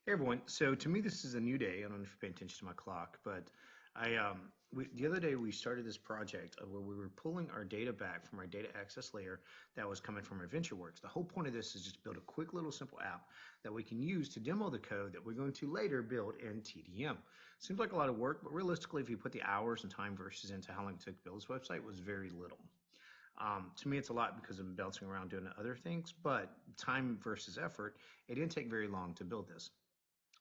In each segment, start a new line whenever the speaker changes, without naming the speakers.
Hey everyone. So to me, this is a new day. I don't know if you're paying attention to my clock, but the other day we started this project where we were pulling our data back from our data access layer that was coming from our VentureWorks. The whole point of this is just to build a quick little simple app that we can use to demo the code that we're going to later build in TDM. Seems like a lot of work, but realistically, if you put the hours and time versus into how long it took to build this website, it was very little. To me, it's a lot because I'm bouncing around doing other things, but time versus effort, it didn't take very long to build this.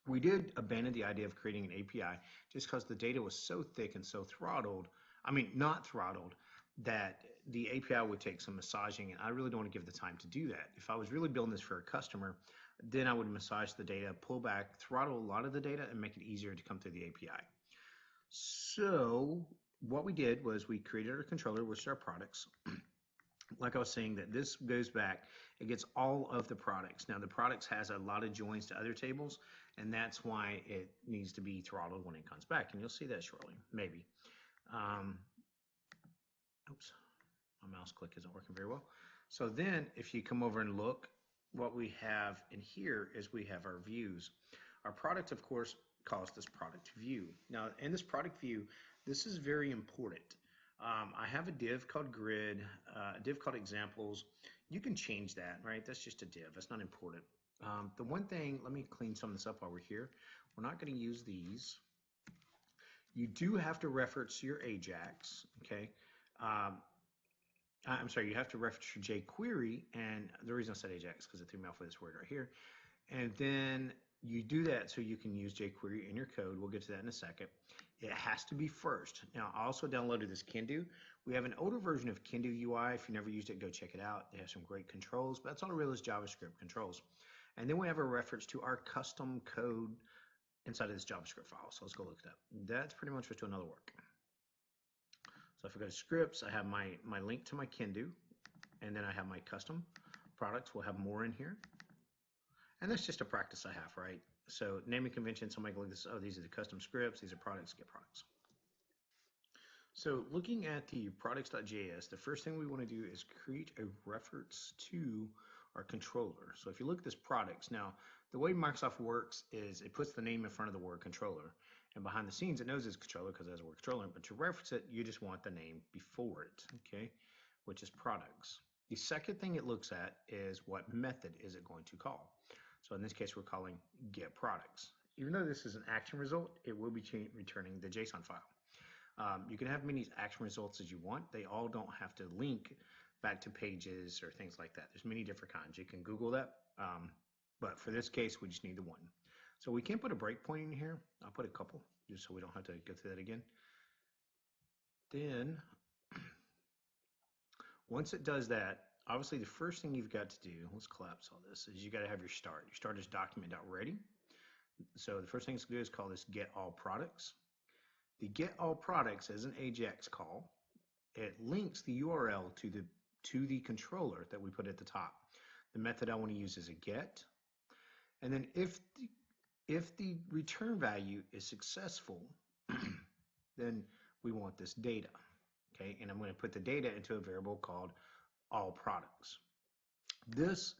We did abandon the idea of creating an API just because the data was so thick and so throttled. I mean, not throttled, that the API would take some massaging, and I really don't want to give the time to do that. If I was really building this for a customer, then I would massage the data, pull back, throttle a lot of the data, and make it easier to come through the API. So what we did was we created our controller, which is our products. Like I was saying, that this goes back, it gets all of the products. Now the products has a lot of joins to other tables, and that's why it needs to be throttled when it comes back, and you'll see that shortly, maybe. Um, oops, my mouse click isn't working very well. So then if you come over and look, what we have in here is we have our views. Our product, of course, calls this product view. Now in this product view, this is very important. I have a div called grid, a div called examples. You can change that, right? That's just a div. That's not important. The one thing, let me clean some of this up while we're here. We're not going to use these. You do have to reference your Ajax, okay? I'm sorry, you have to reference your jQuery, and the reason I said Ajax because it threw me off with this word right here. And then you do that so you can use jQuery in your code. We'll get to that in a second. It has to be first. Now, I also downloaded this Kindu. We have an older version of Kindu UI. If you never used it, go check it out. They have some great controls, but that's all it really is, JavaScript controls. And then we have a reference to our custom code inside of this JavaScript file. So let's go look at that. That's pretty much what's doing all the work. So if I go to scripts, I have my link to my Kindu, and then I have my custom products. We'll have more in here. And that's just a practice I have, right? So naming convention, somebody can look at this, oh, these are the custom scripts, these are products, get products. So looking at the products.js, the first thing we want to do is create a reference to our controller. So if you look at this products, now the way Microsoft works is it puts the name in front of the word controller. And behind the scenes, it knows it's controller because it has a word controller, but to reference it, you just want the name before it, okay? Which is products. The second thing it looks at is what method is it going to call. So in this case, we're calling get products. Even though this is an action result, it will be returning the JSON file. You can have many action results as you want. They all don't have to link back to pages or things like that. There's many different kinds. You can Google that. But for this case, we just need the one. So we can't put a breakpoint in here. I'll put a couple just so we don't have to go through that again. Then once it does that, obviously the first thing you've got to do, let's collapse all this, is you got to have your start. Your start is document.ready. So the first thing it's going to do is call this get all products. The get all products is an Ajax call. It links the URL to the controller that we put at the top. The method I want to use is a get. And then if the return value is successful, then we want this data. Okay, and I'm going to put the data into a variable called all products. This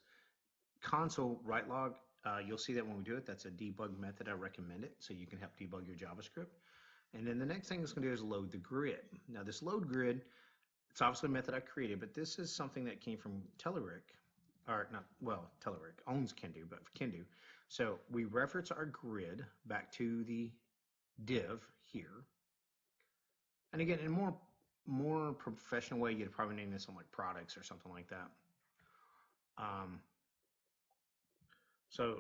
console write log, you'll see that when we do it, that's a debug method. I recommend it so you can help debug your JavaScript. And then the next thing it's going to do is load the grid. Now this load grid, it's obviously a method I created, but this is something that came from Telerik, or not, well, Telerik owns Kindu, but Kindu. So we reference our grid back to the div here. And again, in a more professional way, you'd probably name this on like products or something like that.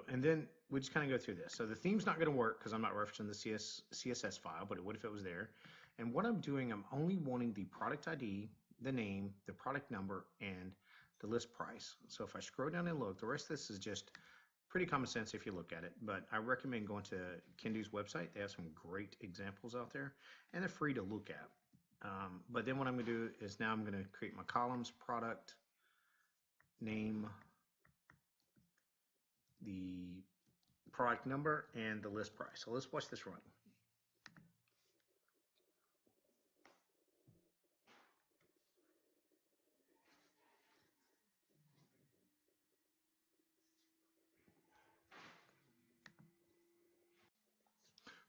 And then we just kind of go through this. So the theme's not going to work because I'm not referencing the CSS file, but it would if it was there. And what I'm doing, I'm only wanting the product ID, the name, the product number, and the list price. So if I scroll down and look, the rest of this is just pretty common sense if you look at it. But I recommend going to Kindu's website. They have some great examples out there, and they're free to look at. But then what I'm going to do is now I'm going to create my columns, product, name, the product number, and the list price. So let's watch this run.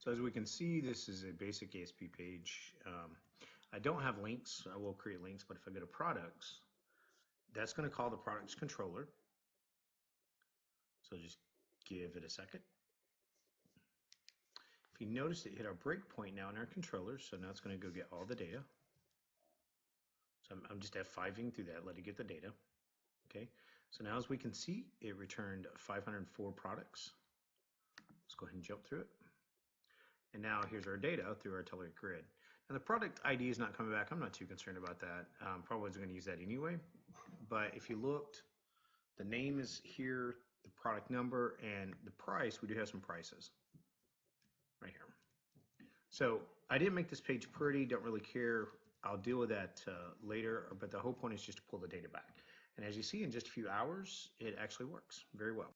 So as we can see, this is a basic ASP page. I don't have links. I will create links, but if I go to products, that's going to call the products controller. So just give it a second. If you notice, it hit our breakpoint now in our controller, so now it's going to go get all the data. So I'm just F5ing through that, let it get the data. Okay, so now as we can see, it returned 504 products. Let's go ahead and jump through it. And now here's our data through our Telluride grid. Now the product ID is not coming back. I'm not too concerned about that. Probably wasn't going to use that anyway. But if you looked, the name is here, the product number, and the price. We do have some prices right here. So I didn't make this page pretty. Don't really care. I'll deal with that later. But the whole point is just to pull the data back. And as you see, in just a few hours, it actually works very well.